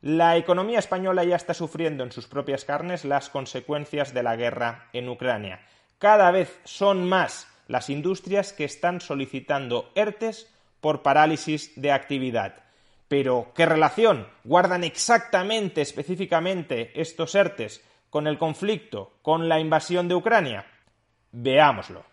La economía española ya está sufriendo en sus propias carnes las consecuencias de la guerra en Ucrania. Cada vez son más las industrias que están solicitando ERTEs por parálisis de actividad. Pero, ¿qué relación guardan exactamente, específicamente, estos ERTEs con el conflicto, con la invasión de Ucrania? Veámoslo.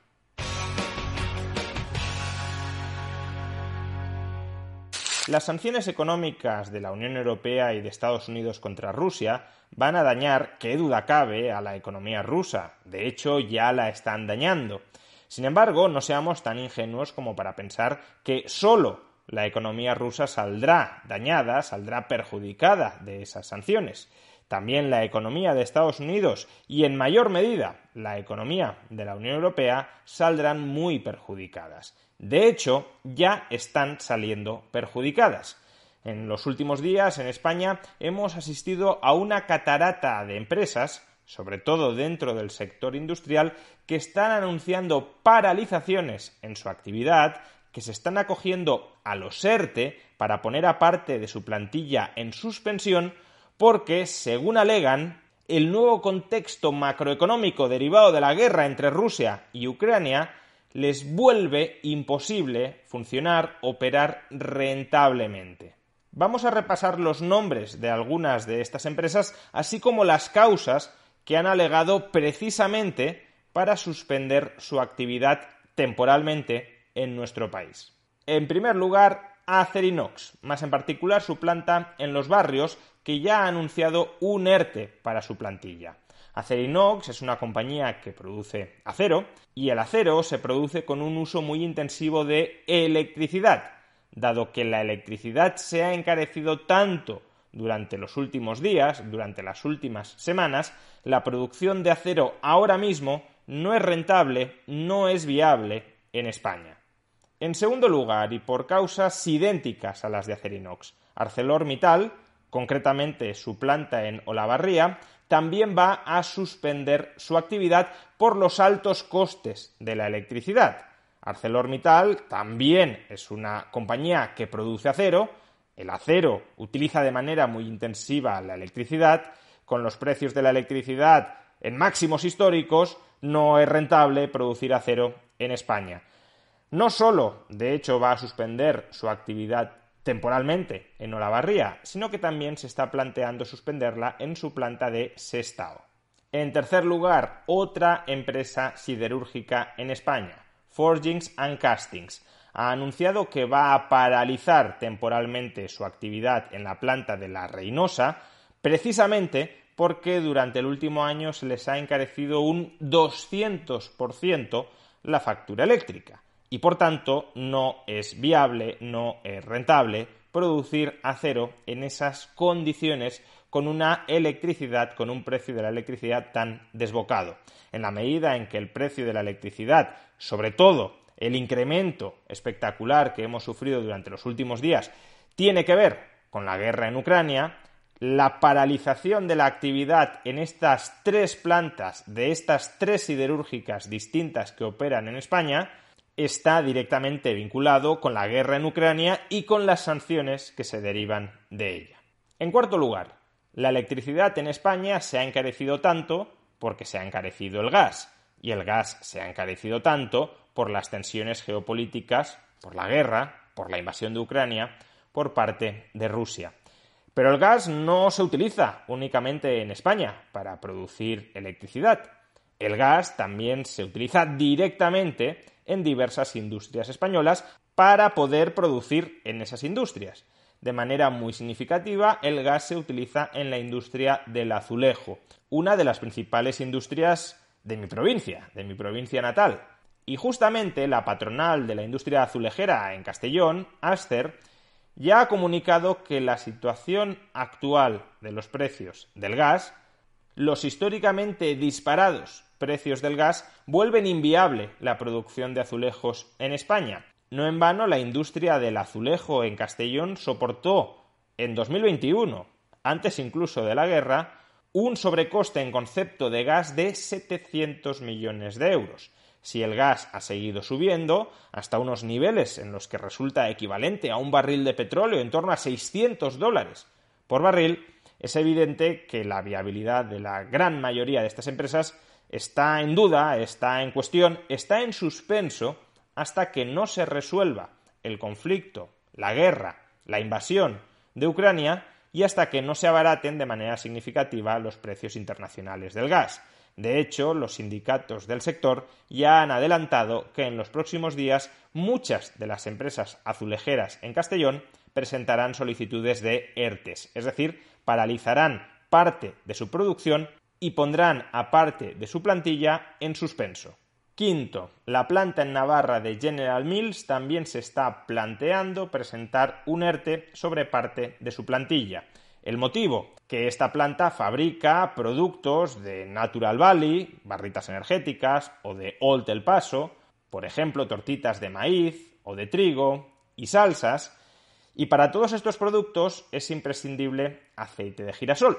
Las sanciones económicas de la Unión Europea y de Estados Unidos contra Rusia van a dañar, qué duda cabe, a la economía rusa. De hecho, ya la están dañando. Sin embargo, no seamos tan ingenuos como para pensar que solo la economía rusa saldrá dañada, saldrá perjudicada de esas sanciones. También la economía de Estados Unidos y, en mayor medida, la economía de la Unión Europea saldrán muy perjudicadas. De hecho, ya están saliendo perjudicadas. En los últimos días, en España, hemos asistido a una catarata de empresas, sobre todo dentro del sector industrial, que están anunciando paralizaciones en su actividad, que se están acogiendo a los ERTE para poner a parte de su plantilla en suspensión, porque, según alegan, el nuevo contexto macroeconómico derivado de la guerra entre Rusia y Ucrania les vuelve imposible funcionar, operar rentablemente. Vamos a repasar los nombres de algunas de estas empresas, así como las causas que han alegado precisamente para suspender su actividad temporalmente en nuestro país. En primer lugar, Acerinox, más en particular su planta en Los Barrios, que ya ha anunciado un ERTE para su plantilla. Acerinox es una compañía que produce acero, y el acero se produce con un uso muy intensivo de electricidad. Dado que la electricidad se ha encarecido tanto durante los últimos días, durante las últimas semanas, la producción de acero ahora mismo no es rentable, no es viable en España. En segundo lugar, y por causas idénticas a las de Acerinox, ArcelorMittal, concretamente su planta en Olavarría, también va a suspender su actividad por los altos costes de la electricidad. ArcelorMittal también es una compañía que produce acero. El acero utiliza de manera muy intensiva la electricidad. Con los precios de la electricidad en máximos históricos, no es rentable producir acero en España. No solo, de hecho, va a suspender su actividad temporalmente en Olavarría, sino que también se está planteando suspenderla en su planta de Sestao. En tercer lugar, otra empresa siderúrgica en España, Forgings and Castings, ha anunciado que va a paralizar temporalmente su actividad en la planta de La Reinosa, precisamente porque durante el último año se les ha encarecido un 200% la factura eléctrica. Y por tanto no es viable, no es rentable producir acero en esas condiciones con una electricidad, con un precio de la electricidad tan desbocado. En la medida en que el precio de la electricidad, sobre todo el incremento espectacular que hemos sufrido durante los últimos días, tiene que ver con la guerra en Ucrania, la paralización de la actividad en estas tres plantas de estas tres siderúrgicas distintas que operan en España está directamente vinculado con la guerra en Ucrania y con las sanciones que se derivan de ella. En cuarto lugar, la electricidad en España se ha encarecido tanto porque se ha encarecido el gas, y el gas se ha encarecido tanto por las tensiones geopolíticas, por la guerra, por la invasión de Ucrania, por parte de Rusia. Pero el gas no se utiliza únicamente en España para producir electricidad. El gas también se utiliza directamente en diversas industrias españolas para poder producir en esas industrias. De manera muy significativa, el gas se utiliza en la industria del azulejo, una de las principales industrias de mi provincia natal. Y justamente la patronal de la industria azulejera en Castellón, Aster, ya ha comunicado que la situación actual de los precios del gas, los históricamente disparados precios del gas, vuelven inviable la producción de azulejos en España. No en vano, la industria del azulejo en Castellón soportó en 2021, antes incluso de la guerra, un sobrecoste en concepto de gas de 700 millones de euros. Si el gas ha seguido subiendo hasta unos niveles en los que resulta equivalente a un barril de petróleo en torno a $600 por barril, es evidente que la viabilidad de la gran mayoría de estas empresas está en duda, está en cuestión, está en suspenso hasta que no se resuelva el conflicto, la guerra, la invasión de Ucrania y hasta que no se abaraten de manera significativa los precios internacionales del gas. De hecho, los sindicatos del sector ya han adelantado que en los próximos días muchas de las empresas azulejeras en Castellón presentarán solicitudes de ERTES, es decir, paralizarán parte de su producción y pondrán a parte de su plantilla en suspenso. Quinto, la planta en Navarra de General Mills también se está planteando presentar un ERTE sobre parte de su plantilla. El motivo, que esta planta fabrica productos de Natural Valley, barritas energéticas, o de Old El Paso, por ejemplo, tortitas de maíz o de trigo y salsas, y para todos estos productos es imprescindible aceite de girasol,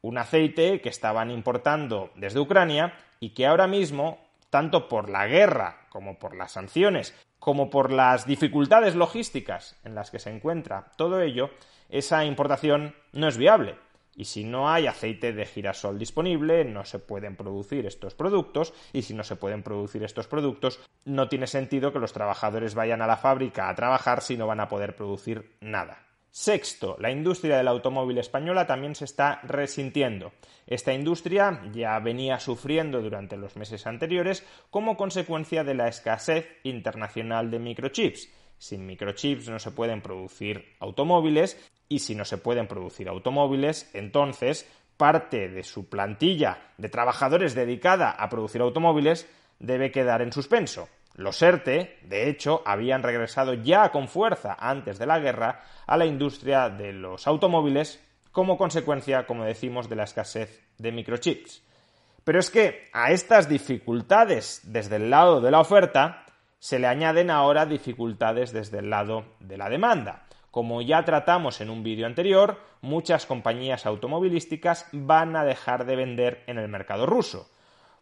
un aceite que estaban importando desde Ucrania y que ahora mismo, tanto por la guerra como por las sanciones, como por las dificultades logísticas en las que se encuentra todo ello, esa importación no es viable. Y si no hay aceite de girasol disponible, no se pueden producir estos productos, y si no se pueden producir estos productos, no tiene sentido que los trabajadores vayan a la fábrica a trabajar si no van a poder producir nada. Sexto, la industria del automóvil española también se está resintiendo. Esta industria ya venía sufriendo durante los meses anteriores como consecuencia de la escasez internacional de microchips. Sin microchips no se pueden producir automóviles y si no se pueden producir automóviles, entonces parte de su plantilla de trabajadores dedicada a producir automóviles debe quedar en suspenso. Los ERTE, de hecho, habían regresado ya con fuerza antes de la guerra a la industria de los automóviles como consecuencia, como decimos, de la escasez de microchips. Pero es que a estas dificultades desde el lado de la oferta se le añaden ahora dificultades desde el lado de la demanda. Como ya tratamos en un vídeo anterior, muchas compañías automovilísticas van a dejar de vender en el mercado ruso.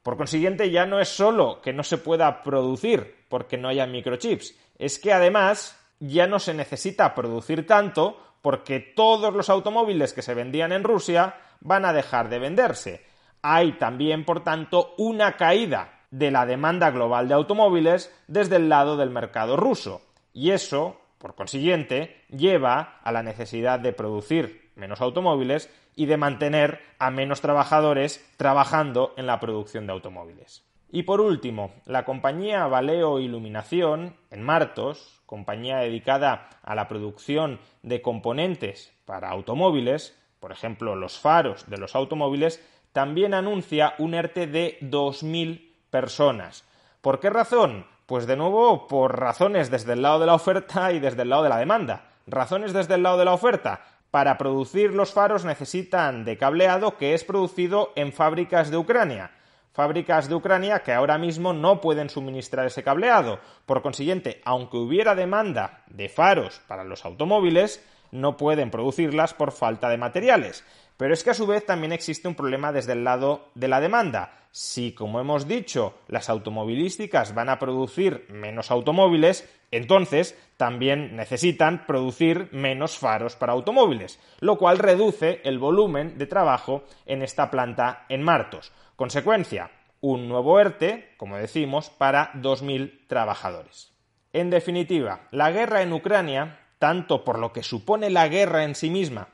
Por consiguiente, ya no es solo que no se pueda producir porque no haya microchips, es que además ya no se necesita producir tanto porque todos los automóviles que se vendían en Rusia van a dejar de venderse. Hay también, por tanto, una caída de la demanda global de automóviles desde el lado del mercado ruso. Y eso, por consiguiente, lleva a la necesidad de producir menos automóviles y de mantener a menos trabajadores trabajando en la producción de automóviles. Y por último, la compañía Valeo Iluminación, en Martos, compañía dedicada a la producción de componentes para automóviles, por ejemplo los faros de los automóviles, también anuncia un ERTE de 2.000 personas. ¿Por qué razón? Pues de nuevo por razones desde el lado de la oferta y desde el lado de la demanda. Razones desde el lado de la oferta. Para producir los faros necesitan de cableado que es producido en fábricas de Ucrania. Fábricas de Ucrania que ahora mismo no pueden suministrar ese cableado. Por consiguiente, aunque hubiera demanda de faros para los automóviles, no pueden producirlas por falta de materiales. Pero es que a su vez también existe un problema desde el lado de la demanda. Si, como hemos dicho, las automovilísticas van a producir menos automóviles, entonces también necesitan producir menos faros para automóviles, lo cual reduce el volumen de trabajo en esta planta en Martos. Consecuencia, un nuevo ERTE, como decimos, para 2.000 trabajadores. En definitiva, la guerra en Ucrania, tanto por lo que supone la guerra en sí misma,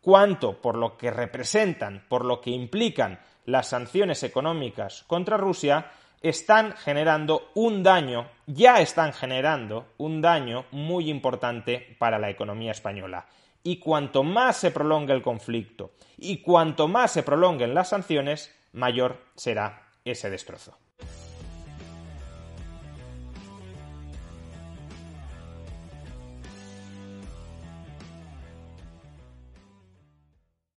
cuanto por lo que representan, por lo que implican las sanciones económicas contra Rusia, están generando un daño, ya están generando un daño muy importante para la economía española. Y cuanto más se prolongue el conflicto y cuanto más se prolonguen las sanciones, mayor será ese destrozo.